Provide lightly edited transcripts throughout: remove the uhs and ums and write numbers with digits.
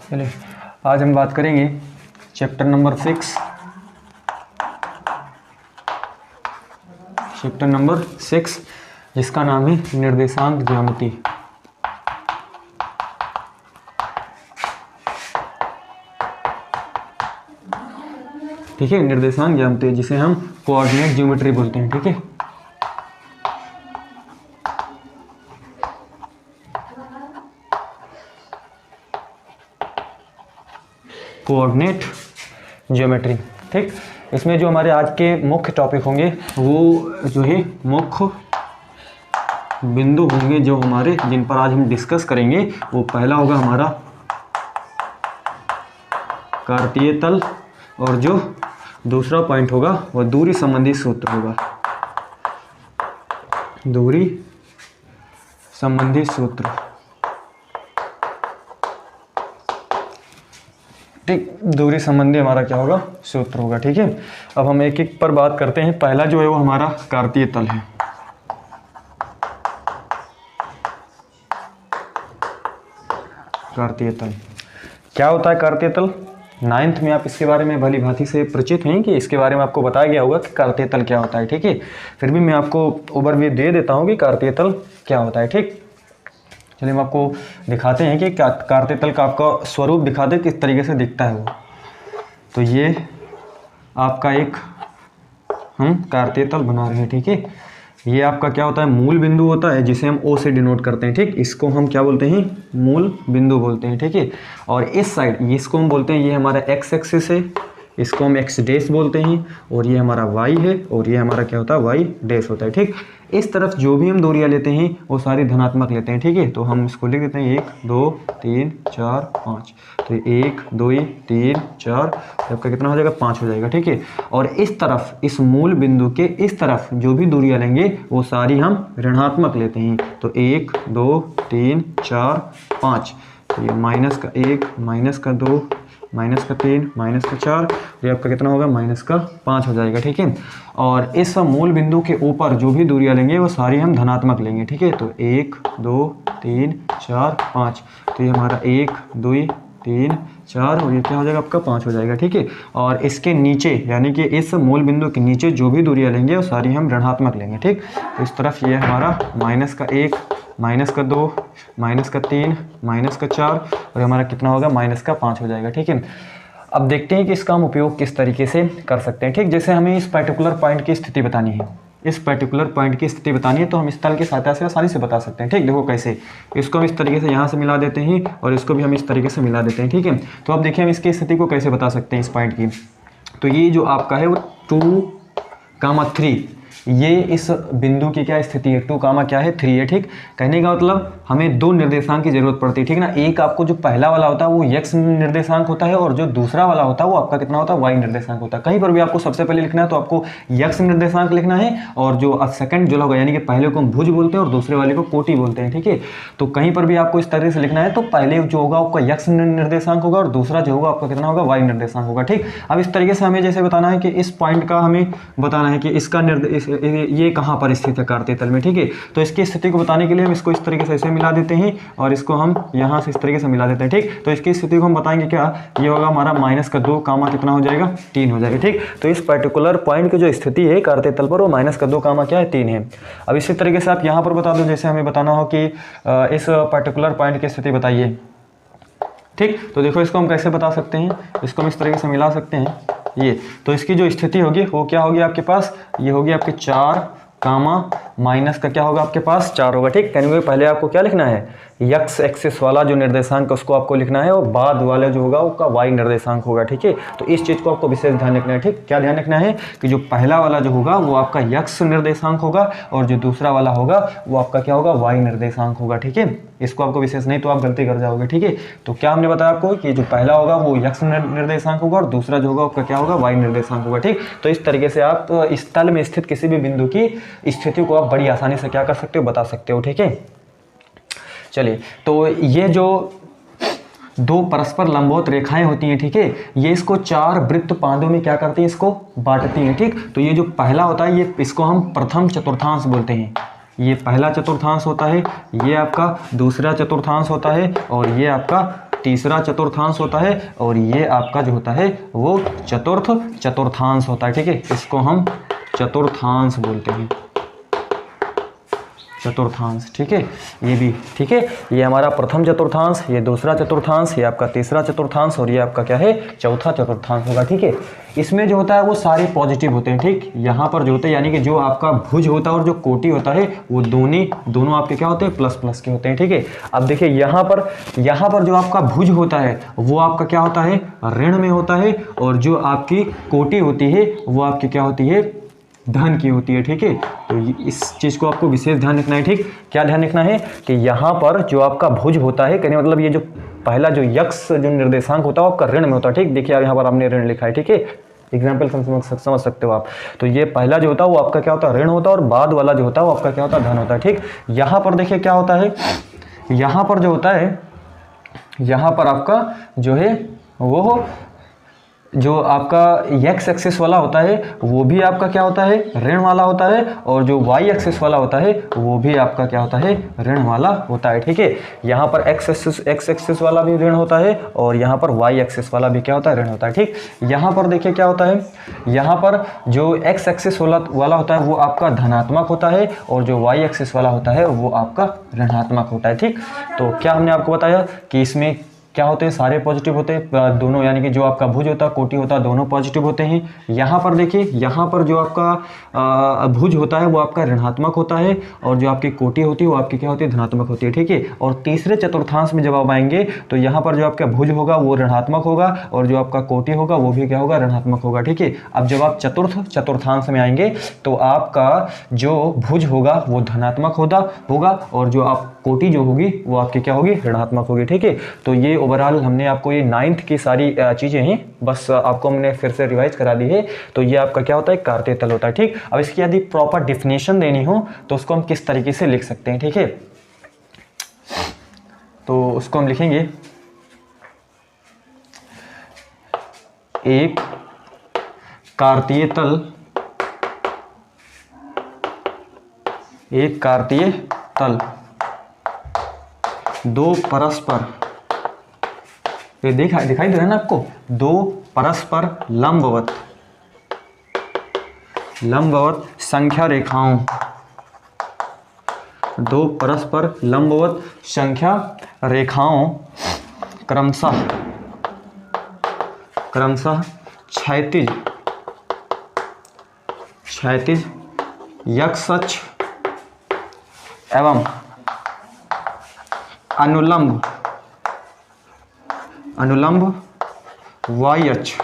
चलिए आज हम बात करेंगे चैप्टर नंबर 6, चैप्टर नंबर 6 जिसका नाम है निर्देशांक ज्यामिति। ठीक है, निर्देशांक ज्यामिति जिसे हम कोऑर्डिनेट ज्योमेट्री बोलते हैं। ठीक है, कोऑर्डिनेट ज्योमेट्री। ठीक, इसमें जो हमारे आज के मुख्य टॉपिक होंगे वो जो है मुख्य बिंदु होंगे जो हमारे जिन पर आज हम डिस्कस करेंगे। वो पहला होगा हमारा कार्तीय तल और जो दूसरा पॉइंट होगा वह दूरी संबंधी सूत्र होगा, दूरी संबंधी सूत्र। ठीक, दूरी संबंधी हमारा क्या होगा, सूत्र होगा। ठीक है, अब हम एक एक पर बात करते हैं। पहला जो है वो हमारा कार्तीय तल है। कार्तीय तल क्या होता है? कार्तीय तल 9th में आप इसके बारे में भली भांति से परिचित हैं कि इसके बारे में आपको बताया गया होगा कि कार्तीय तल क्या होता है। ठीक है, फिर भी मैं आपको ओवरव्यू दे देता हूँ कि कार्तीय तल क्या होता है। ठीक, चलिए हम आपको दिखाते हैं कि कार्तीय तल का आपका स्वरूप दिखाते हैं किस तरीके से दिखता है वो। तो ये आपका एक हम कार्तीय तल बना रहे हैं। ठीक है, ये आपका क्या होता है, मूल बिंदु होता है जिसे हम O से डिनोट करते हैं। ठीक, इसको हम क्या बोलते हैं, मूल बिंदु बोलते हैं। ठीक है, और इस साइड इसको हम बोलते हैं, ये हमारा x एक्सिस है, इसको हम x डैश बोलते हैं, और ये हमारा y है, और ये हमारा क्या होता है, y डैश होता है। ठीक, इस तरफ जो भी हम दूरियां लेते हैं वो सारी धनात्मक लेते हैं। ठीक है, तो हम इसको लिख देते हैं 1 2 3 4 5। तो 1 2 3 4 आपका कितना हो जाएगा, 5 हो जाएगा। ठीक है, और इस तरफ इस मूल बिंदु के इस तरफ जो भी दूरियां लेंगे वो सारी हम ऋणात्मक लेते हैं। तो 1 2 3 4 5। तो ये माइनस का 1 माइनस का 2 माइनस का 3 माइनस का 4, ये आपका कितना होगा, माइनस का 5 हो जाएगा। ठीक है, और इस मूल बिंदु के ऊपर जो भी दूरियां लेंगे वो सारी हम धनात्मक लेंगे। ठीक है, तो 1 2 3 4 5। तो ये हमारा 1 2 3 4 और ये क्या हो जाएगा आपका 5 हो जाएगा। ठीक है, और इसके नीचे यानी कि इस मूल बिंदु के नीचे जो भी दूरियां लेंगे वो सारी हम ऋणात्मक लेंगे। ठीक, तो इस तरफ ये हमारा माइनस का 1 माइनस का 2 माइनस का 3 माइनस का 4 और हमारा कितना होगा, माइनस का 5 हो जाएगा। ठीक है, अब देखते हैं कि इसका हम उपयोग किस तरीके से कर सकते हैं। ठीक, जैसे हमें इस पर्टिकुलर पॉइंट की स्थिति बतानी है, इस पर्टिकुलर पॉइंट की स्थिति बतानी है तो हम इस तल की सहायता से आसानी से बता सकते हैं। ठीक, देखो कैसे, इसको हम इस तरीके से यहाँ से मिला देते हैं और इसको भी हम इस तरीके से मिला देते हैं। ठीक है, तो अब देखिए हम इसकी स्थिति को कैसे बता सकते हैं इस पॉइंट की। तो ये जो आपका है वो 2, 3, ये इस बिंदु की क्या स्थिति है, 2, क्या है, 3 है। ठीक, कहने का मतलब हमें दो निर्देशांक की जरूरत पड़ती है। ठीक ना, एक आपको जो पहला वाला होता है वो x निर्देशांक होता है और जो दूसरा वाला होता है वो आपका कितना होता है, y निर्देशांक होता है। कहीं पर भी आपको सबसे पहले लिखना है तो आपको x निर्देशांक लिखना है और जो सेकंड जो होगा यानी कि पहले को हम भुज बोलते हैं और दूसरे वाले को कोटि बोलते हैं। ठीक है, तो कहीं पर भी आपको इस तरह से लिखना है तो पहले जो होगा आपका x निर्देशांक होगा और दूसरा जो होगा आपका कितना होगा, y निर्देशांक होगा। ठीक, अब इस तरीके से हमें जैसे बताना है कि इस पॉइंट का हमें बताना है कि इसका ये कहाँ पर स्थित है कार्तीय तल में। ठीक है, तो इसकी स्थिति को बताने के लिए हम इसको इस तरीके से ऐसे मिला देते हैं और इसको हम यहाँ से इस तरीके से मिला देते हैं। ठीक, तो इसकी स्थिति को हम बताएंगे क्या, ये होगा हमारा माइनस का 2 कितना हो जाएगा, 3 हो जाएगा। ठीक, तो इस पर्टिकुलर पॉइंट की जो स्थिति है कार्तीय तल पर वो माइनस का 2 क्या है, 3 है। अब इसी तरीके से आप यहाँ पर बता दो, जैसे हमें बताना हो कि इस पर्टिकुलर पॉइंट की स्थिति बताइए। ठीक, तो देखो इसको हम कैसे बता सकते हैं, इसको हम इस तरीके से मिला सकते हैं ये। तो इसकी जो स्थिति होगी वो क्या होगी आपके पास, ये होगी आपके 4 माइनस का क्या होगा आपके पास 4 होगा। ठीक, कहने को पहले आपको क्या लिखना है, x एक्सिस वाला जो निर्देशांक उसको आपको लिखना है और बाद वाला जो होगा उसका y निर्देशांक होगा। ठीक है, तो इस चीज़ को आपको विशेष ध्यान रखना है। ठीक, क्या ध्यान रखना है कि जो पहला वाला जो होगा वो आपका x निर्देशांक होगा और जो दूसरा वाला होगा वो आपका क्या होगा, y निर्देशांक होगा। ठीक है, इसको आपको विशेष, नहीं तो आप गलती कर जाओगे। ठीक है, तो क्या हमने बताया आपको कि जो पहला होगा वो x निर्देशांक होगा और दूसरा जो होगा आपका क्या होगा, y निर्देशांक होगा। ठीक, तो इस तरीके से आप इस तल में स्थित किसी भी बिंदु की स्थिति को आप बड़ी आसानी से क्या कर सकते हो, बता सकते हो। ठीक है, चलिए, तो ये जो दो परस्पर लंबवत रेखाएं होती हैं, ठीक है, ये इसको 4 वृत्त पादों में क्या करती हैं, इसको बांटती हैं। ठीक, तो ये जो पहला होता है ये इसको हम प्रथम चतुर्थांश बोलते हैं, ये पहला चतुर्थांश होता है, ये आपका दूसरा चतुर्थांश होता है और ये आपका तीसरा चतुर्थांश होता है और ये आपका जो होता है वो चतुर्थांश होता है, ठीक है। इसको हम चतुर्थांश बोलते हैं, चतुर्थांश, ठीक है। ये भी ठीक है, ये हमारा प्रथम चतुर्थांश, ये दूसरा चतुर्थांश, ये आपका तीसरा चतुर्थांश और ये आपका क्या है, चौथा चतुर्थांश होगा, ठीक है। इसमें जो होता है वो सारे पॉजिटिव होते हैं, ठीक। यहाँ पर जो होते हैं यानी कि जो आपका भुज होता है और जो कोटि होता है वो दोनों आपके क्या होते हैं, प्लस प्लस के होते हैं, ठीक है। अब देखिए यहाँ पर जो आपका भुज होता है वो आपका क्या होता है, ऋण में होता है, और जो आपकी कोटि होती है वो आपकी क्या होती है, धन की होती है, ठीक है। तो इस चीज़ को आपको विशेष ध्यान रखना है, ठीक। क्या ध्यान रखना है कि यहाँ पर जो आपका भुज होता है, कहने मतलब ये जो पहला जो यक्ष जो निर्देशांक होता है आपका ऋण में होता है, ठीक। देखिए यहाँ पर आपने ऋण लिखा है, ठीक है, एग्जाम्पल समझ सकते हो आप। तो ये पहला जो होता है वो आपका क्या होता है, ऋण होता है, और बाद वाला जो होता है वो आपका क्या होता है, धन होता है, ठीक। यहाँ पर देखिए क्या होता है, यहाँ पर जो होता है, यहाँ पर आपका जो है वो जो आपका एक्स एक्सिस वाला होता है वो भी आपका क्या होता है, ऋण वाला होता है, और जो वाई एक्सिस वाला होता है वो भी आपका क्या होता है, ऋण वाला होता है, ठीक है। यहाँ पर एक्स एक्सिस वाला भी ऋण होता है और यहाँ पर वाई एक्सिस वाला भी क्या होता है, ऋण होता है, ठीक। यहाँ पर देखिए क्या होता है, यहाँ पर जो एक्स एक्सिस वाला होता है वो आपका धनात्मक होता है और जो वाई एक्सिस वाला होता है वो आपका ऋणात्मक होता है, ठीक। तो क्या हमने आपको बताया कि इसमें क्या होते हैं, सारे पॉजिटिव होते हैं, दोनों यानी कि जो आपका भुज होता है, कोटि होता है, दोनों पॉजिटिव होते हैं। यहाँ पर देखिए, यहाँ पर जो आपका भुज होता है वो आपका ऋणात्मक होता है और जो आपकी कोटि होती है वो आपकी क्या होती है, धनात्मक होती है, ठीक है। और तीसरे चतुर्थांश में जब आप आएंगे तो यहाँ पर जो आपका भुज होगा वो ऋणात्मक होगा और जो आपका कोटि होगा वो भी क्या होगा, ऋणात्मक होगा, ठीक है। अब जब आप चतुर्थांश में आएंगे तो आपका जो भुज होगा वो धनात्मक होगा और जो आप कोटि जो होगी वो आपकी क्या होगी, ऋणात्मक होगी, ठीक है। तो ये ओवरऑल हमने आपको ये 9th की सारी चीज़ें हैं, बस आपको हमने फिर से रिवाइज करा दी है। तो ये आपका क्या होता है, कार्तीय तल होता है, ठीक। अब इसकी यदि प्रॉपर डिफिनेशन देनी हो तो उसको हम किस तरीके से लिख सकते हैं, ठीक है। तो उसको हम लिखेंगे, एक कार्तीय तल दो परस्पर, ये दिखाई दे रहा है ना आपको, दो परस्पर लंबवत संख्या रेखाओं, दो परस्पर लंबवत संख्या रेखाओं क्रमशः क्षैतिज यक्ष अक्ष एवं अनुलंब वाई अक्ष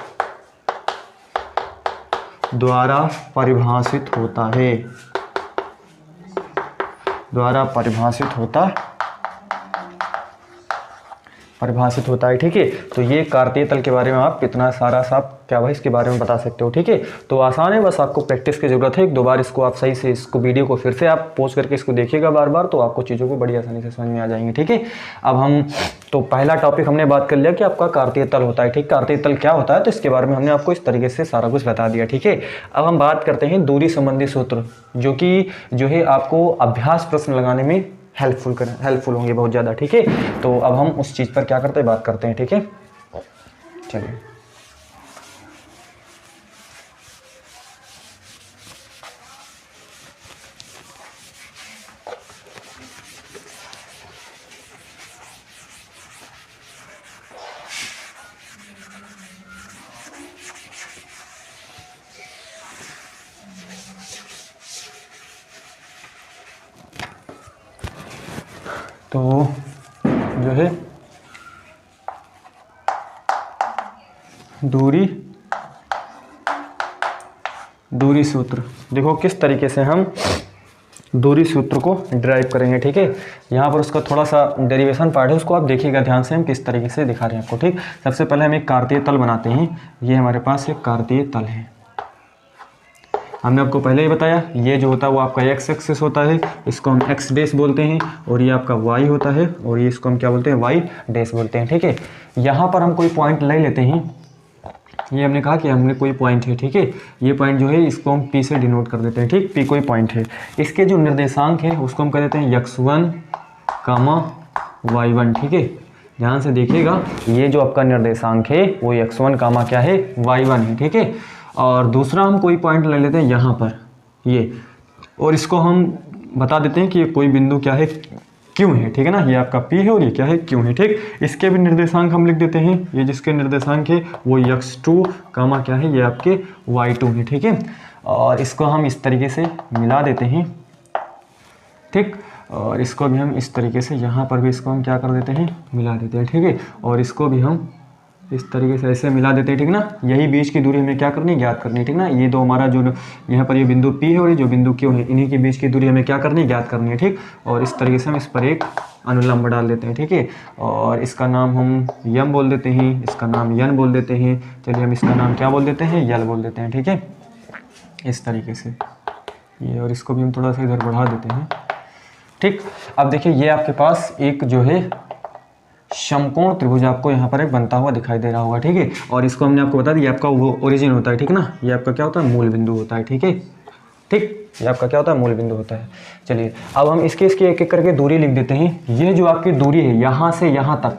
द्वारा परिभाषित होता है, ठीक है। तो ये कार्तीय तल के बारे में आप कितना सारा क्या भाई इसके बारे में बता सकते हो, ठीक है। तो आसान है, बस आपको प्रैक्टिस की जरूरत है। एक दो बार इसको आप सही से इसको वीडियो को फिर से आप पॉज करके इसको देखिएगा बार बार, तो आपको चीज़ों को बड़ी आसानी से समझ में आ जाएंगी, ठीक है। अब हम तो पहला टॉपिक हमने बात कर लिया कि आपका कार्तीय तल होता है, ठीक। कार्तीय तल क्या होता है तो इसके बारे में हमने आपको इस तरीके से सारा कुछ बता दिया, ठीक है। अब हम बात करते हैं दूरी संबंधी सूत्र, जो है आपको अभ्यास प्रश्न लगाने में हेल्पफुल होंगे बहुत ज़्यादा, ठीक है। तो अब हम उस चीज़ पर क्या करते हैं, बात करते हैं, ठीक है। चलिए, तो जो है दूरी सूत्र, देखो किस तरीके से हम दूरी सूत्र को ड्राइव करेंगे, ठीक है। यहाँ पर उसका थोड़ा सा डेरिवेशन पार्ट है, उसको आप देखिएगा ध्यान से, हम किस तरीके से दिखा रहे हैं आपको, ठीक। सबसे पहले हम एक कार्तीय तल बनाते हैं। ये हमारे पास एक कार्तीय तल है, हमने आपको पहले ही बताया, ये जो होता है वो आपका एक्स एक्सिस होता है, इसको हम एक्स डैश बोलते हैं, और ये आपका वाई होता है और ये इसको हम क्या बोलते हैं, वाई डैश बोलते हैं, ठीक है। यहाँ पर हम कोई पॉइंट ले लेते हैं, ये हमने कहा कि हमने कोई पॉइंट है, ठीक है। ये पॉइंट जो है इसको हम पी से डिनोट कर देते हैं, ठीक। पी कोई पॉइंट है, इसके जो निर्देशांक है उसको हम कह देते हैं x1, y1, ठीक है। ध्यान से देखिएगा, ये जो आपका निर्देशांक है वो x1 कामा क्या है, y1 है, ठीक है। और दूसरा हम कोई पॉइंट ले लेते हैं यहाँ पर ये, और इसको हम बता देते हैं कि ये कोई बिंदु क्या है, क्यों है, ठीक है ना। ये आपका P है और ये क्या है, क्यों है, ठीक। इसके भी निर्देशांक हम लिख देते हैं, ये जिसके निर्देशांक है वो x2 कामा क्या है, ये आपके y2 है, ठीक है। और इसको हम इस तरीके से मिला देते हैं, ठीक। और इसको भी हम इस तरीके से, यहाँ पर भी इसको हम क्या कर देते हैं, मिला देते हैं, ठीक है। और इसको भी हम इस तरीके से ऐसे मिला देते हैं, ठीक ना। यही बीच की दूरी हमें क्या करनी है, ज्ञात करनी है, ठीक ना। ये दो हमारा जो यहाँ पर ये बिंदु P है और ये जो बिंदु Q है, इन्हीं के बीच की दूरी हमें क्या करनी है, ज्ञात करनी है, ठीक। और इस तरीके से हम इस पर एक अनुलंब डाल देते हैं, ठीक है। और इसका नाम हम यम बोल देते हैं, इसका नाम यन बोल देते हैं। चलिए हम इसका नाम क्या बोल देते हैं, यल बोल देते हैं, ठीक है। इस तरीके से ये, और इसको भी हम थोड़ा सा इधर बढ़ा देते हैं, ठीक। अब देखिए ये आपके पास एक जो है समकोण त्रिभुज आपको यहाँ पर एक बनता हुआ दिखाई दे रहा होगा, ठीक है। और इसको हमने आपको बता दिया, आपका वो ओरिजिन होता है, ठीक ना। ये आपका क्या होता है, मूल बिंदु होता है, ठीक है, ठीक। ये आपका क्या होता है, मूल बिंदु होता है। चलिए अब हम इसकी एक एक करके दूरी लिख देते हैं। ये जो आपकी दूरी है यहाँ से यहाँ तक,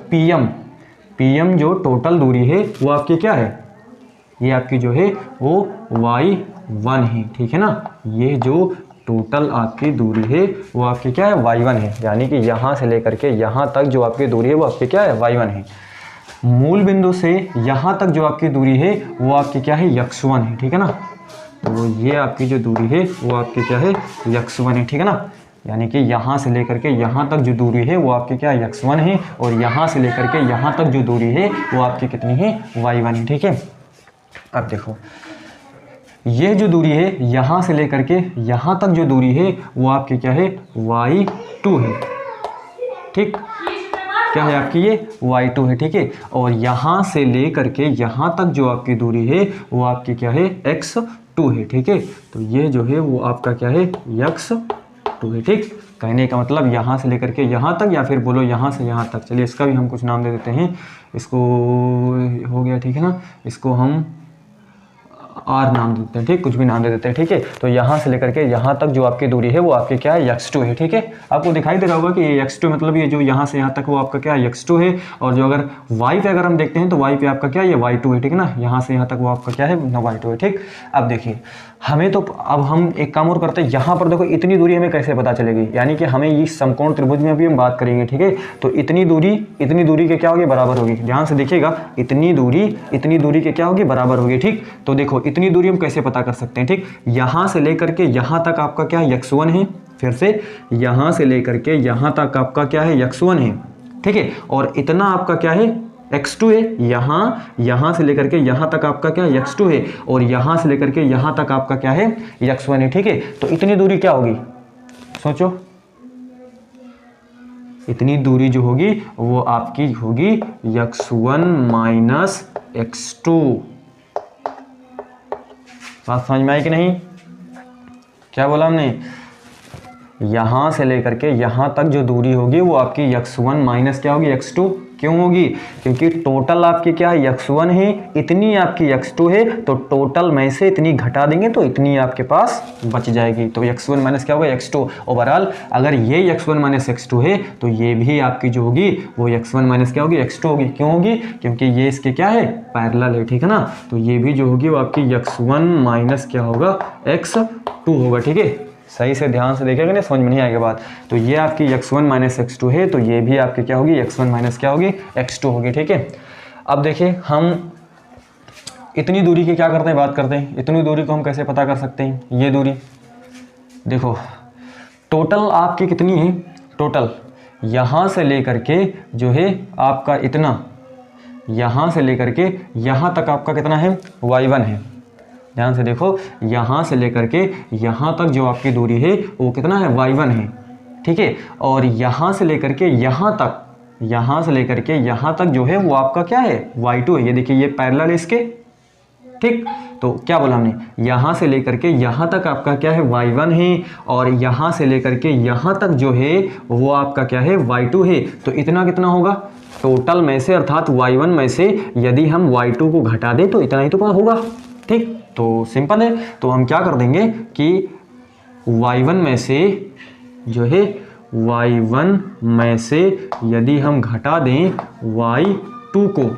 पीएम जो टोटल दूरी है वो आपकी क्या है, ये आपकी जो है वो y1 है, ठीक है ना। ये जो टोटल आपकी दूरी है वो आपकी क्या है, y1 है। यानी कि यहाँ से लेकर के यहाँ तक जो आपकी दूरी है वो आपकी क्या है, y1 है। मूल बिंदु से यहाँ तक जो आपकी दूरी है वो आपकी क्या है, x1 है, ठीक है ना। तो ये आपकी जो दूरी है वो आपकी क्या है, x1 है, ठीक है ना। यानी कि यहाँ से लेकर के यहाँ तक जो दूरी है वो आपकी क्या है, x1 है। और यहाँ से लेकर के यहाँ तक जो दूरी है वो आपकी कितनी है, y1 है, ठीक है। अब देखो ये जो दूरी है यहाँ से लेकर के यहाँ तक जो दूरी है वो आपकी क्या है, y2 है, ठीक। क्या है आपकी, ये y2 है, ठीक है। और यहाँ से लेकर के यहाँ तक जो आपकी दूरी है वो आपकी क्या है, x2 है, ठीक है। तो ये जो है वो आपका क्या है, x2 है, ठीक। कहने का मतलब यहाँ से लेकर के यहाँ तक, या फिर बोलो यहाँ से यहाँ तक। चलिए इसका भी हम कुछ नाम दे देते हैं, इसको हो गया, ठीक है ना। इसको हम R नाम देते हैं, ठीक, कुछ भी नाम दे देते हैं, ठीक है। तो यहाँ से लेकर के यहाँ तक जो आपकी दूरी है वो आपकी क्या है, x2 है, ठीक है। आपको दिखाई दे रहा होगा कि ये x2 मतलब ये जो यहाँ से यहाँ तक वो आपका क्या है, x2 है। और जो अगर y पे अगर हम देखते हैं तो y पे आपका क्या है, ये y2 है, ठीक है ना। यहाँ से यहाँ तक वो आपका क्या है, y2 है, ठीक। अब देखिए हमें तो, अब हम एक काम और करते हैं, यहाँ पर देखो इतनी दूरी हमें कैसे पता चलेगी, यानी कि हमें ये समकोण त्रिभुज में भी हम बात करेंगे, ठीक है। तो इतनी दूरी के क्या होगी, बराबर होगी। ध्यान से देखिएगा, इतनी दूरी के क्या होगी, बराबर होगी, ठीक। तो देखो इतनी दूरी हम कैसे पता कर सकते हैं, ठीक। यहाँ से लेकर के यहाँ तक आपका क्या है, x1 है। फिर से यहाँ से लेकर के यहाँ तक आपका क्या है, x1 है, ठीक है। और इतना आपका क्या है, x2 है। यहाँ से लेकर के यहाँ तक आपका क्या है, x2 है। और यहाँ से लेकर के यहाँ तक आपका क्या है, x1 है, ठीक है। तो इतनी दूरी क्या होगी, सोचो। इतनी दूरी जो होगी वो आपकी होगी x1 माइनस x2। बात समझ में आई कि नहीं, क्या बोला हमने। यहाँ से लेकर के यहाँ तक जो दूरी होगी वो आपकी x1 माइनस क्या होगी, x2। क्यों होगी, क्योंकि टोटल आपकी क्या है, x1 है, इतनी आपकी x2 है। तो टोटल में से इतनी घटा देंगे तो इतनी आपके पास बच जाएगी। तो x1 माइनस क्या होगा, x2। ओवरऑल अगर ये x1 माइनस x2 है तो ये भी आपकी जो होगी वो x1 माइनस क्या होगी, x2 होगी। क्यों होगी, क्योंकि ये इसके क्या है, पैरेलल है, ठीक है ना। तो ये भी जो होगी वो आपकी x1 माइनस क्या होगा, x2 होगा, ठीक है। सही से ध्यान से देखिएगा, नहीं समझ में नहीं आएगा बात। तो ये आपकी x1 माइनस x2 है, तो ये भी आपकी क्या होगी, x1 माइनस क्या होगी, x2 होगी, ठीक है। अब देखिए हम इतनी दूरी की क्या करते हैं, बात करते हैं। इतनी दूरी को हम कैसे पता कर सकते हैं, ये दूरी देखो टोटल आपकी कितनी है, टोटल यहाँ से लेकर के जो है आपका इतना, यहाँ से लेकर के यहाँ तक आपका कितना है, y1 है। ध्यान से देखो, यहाँ से लेकर के यहाँ तक जो आपकी दूरी है वो कितना है, y1 है, ठीक है। और यहाँ से लेकर के यहाँ लेकर के यहाँ तक जो है वो आपका क्या है, y2 है। ये देखिए ये पैरेलल है इसके, ठीक। तो क्या बोला हमने, यहाँ से लेकर के यहाँ तक आपका क्या है, y1 है। और यहाँ से लेकर के यहाँ तक जो है वो आपका क्या है, y2 है। तो इतना कितना होगा टोटल में से, अर्थात y1 में से यदि हम y2 को घटा दें तो इतना ही तो होगा, ठीक। तो सिंपल है। तो हम क्या कर देंगे कि y1 में से जो है y1 में से यदि हम घटा दें y2 को,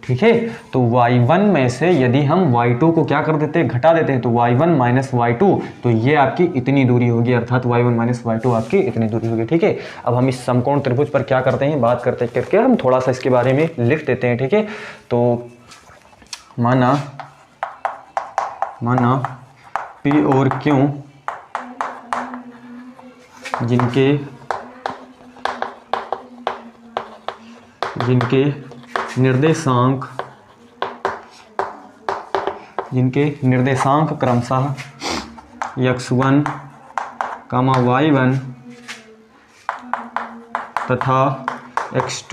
ठीक है, तो y1 में से यदि हम y2 को क्या कर देते हैं, घटा देते हैं, तो y1 माइनस y2, तो ये आपकी इतनी दूरी होगी, अर्थात y1 माइनस y2 आपकी इतनी दूरी होगी, ठीक है। अब हम इस समकोण त्रिभुज पर क्या करते हैं, बात करते करके हम थोड़ा सा इसके बारे में लिख देते हैं, ठीक है। तो माना P और Q जिनके निर्देशांक क्रमशः x1, y1 तथा x2,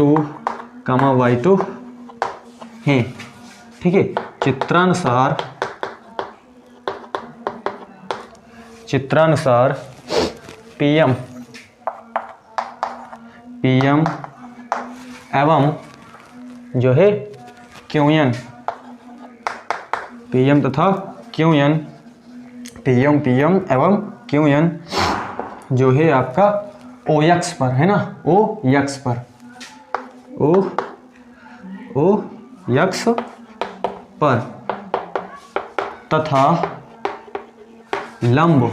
y2 हैं, ठीक है। चित्रानुसार PM एवं जो है QN, PM तथा QN, PM एवं QN जो है आपका OX पर, है ना, OX पर, OX पर तथा लंब,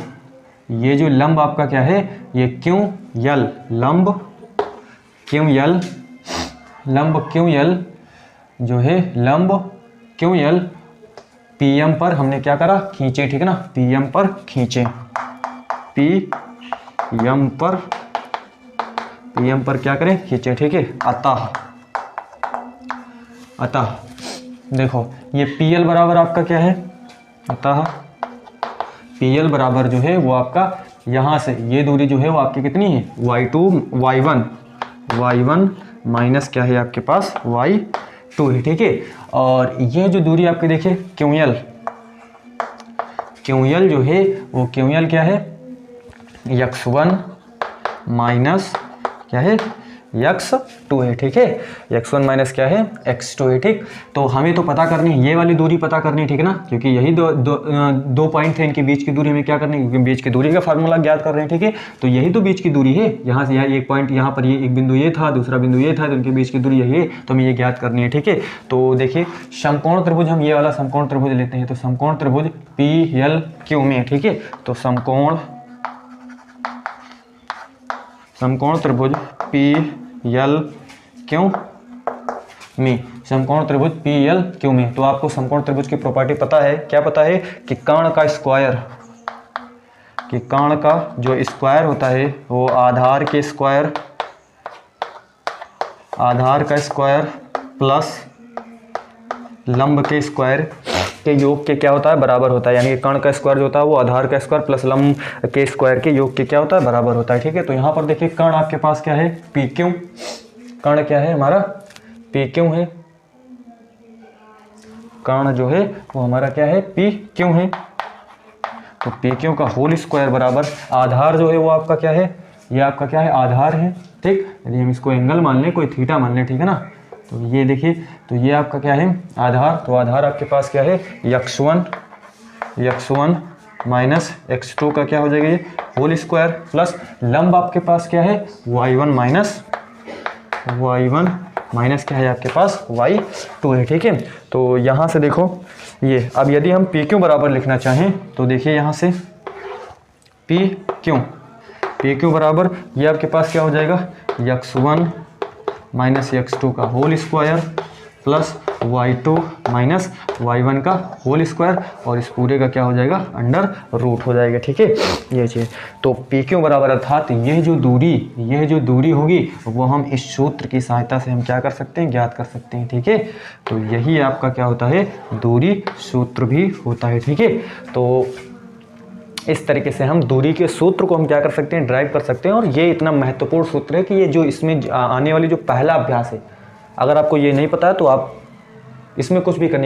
ये जो लंब आपका क्या है, ये QL, लंब QL जो है, लंब QL PM पर हमने क्या करा, खींचे, ठीक है ना, PM पर खींचे, PM पर क्या करें, खींचे, ठीक है। अतः देखो ये PL बराबर आपका क्या है, अतः PL बराबर जो है वो आपका यहाँ से ये दूरी जो है वो आपकी कितनी है, y1 माइनस क्या है आपके पास y2 है, ठीक है। और ये जो दूरी आपकी देखिए QL जो है वो QL क्या है, x1 माइनस क्या है, x2 है, ठीक है, x1 माइनस क्या है, x2 है, ठीक। तो हमें तो पता करनी है, ये वाली दूरी पता करनी है, ठीक है ना, क्योंकि यही दो पॉइंट थे, इनके बीच की दूरी हमें क्या करनी है, क्योंकि बीच की दूरी का फार्मूला ज्ञात कर रहे हैं, ठीक है। तो यही तो बीच की दूरी है, यहाँ से यहाँ एक पॉइंट, यहाँ पर ये एक बिंदु ये था, दूसरा बिंदु ये था, तो इनके बीच की दूरी यही है, तो हमें ये ज्ञात करनी है, ठीक है। तो देखिए समकोण त्रिभुज, हम ये वाला समकोण त्रिभुज लेते हैं, तो समकोण त्रिभुज PLQ में, ठीक है। तो समकोण त्रिभुज PLQ में, समकोण त्रिभुज PLQ में, तो आपको समकोण त्रिभुज की प्रॉपर्टी पता है, क्या पता है कि कर्ण का जो स्क्वायर होता है वो आधार का स्क्वायर प्लस लंब के स्क्वायर के योग के क्या होता है, बराबर होता है। यानी कि कर्ण का स्क्वायर जो होता है वो आधार का स्क्वायर प्लस लंब के स्क्वायर के योग के क्या होता है, बराबर होता है, ठीक है। तो यहाँ पर देखिए कर्ण आपके पास क्या है, PQ, कर्ण क्या है हमारा, PQ है, कर्ण जो है वो हमारा क्या है, PQ है। तो PQ का होल स्क्वायर बराबर आधार जो है वो आपका क्या है, ये आपका क्या है, आधार है, ठीक। यदि हम इसको एंगल मान लें, कोई थीटा मान लें, ठीक है ना, तो ये देखिए, तो ये आपका क्या है, आधार, तो आधार आपके पास क्या है, x1 माइनस x2 का क्या हो जाएगा, ये होल स्क्वायर प्लस लंब आपके पास क्या है, y1 माइनस क्या है आपके पास, y2 है, ठीक है। तो यहाँ से देखो ये, अब यदि हम PQ बराबर लिखना चाहें तो देखिए यहाँ से PQ बराबर ये आपके पास क्या हो जाएगा, x1 माइनस x2 का whole square plus y2 minus y1 का होल स्क्वायर, और इस पूरे का क्या हो जाएगा, अंडर रूट हो जाएगा, ठीक है, ये चीज़। तो PQ बराबर अर्थात यह जो दूरी होगी वो हम इस सूत्र की सहायता से हम क्या कर सकते हैं, ज्ञात कर सकते हैं, ठीक है। तो यही आपका क्या होता है, दूरी सूत्र भी होता है, ठीक है। तो इस तरीके से हम दूरी के सूत्र को हम क्या कर सकते हैं, ड्राइव कर सकते हैं। और ये इतना महत्वपूर्ण सूत्र है कि ये जो इसमें आने वाली जो पहला अभ्यास है, अगर आपको ये नहीं पता है तो आप इसमें कुछ भी करने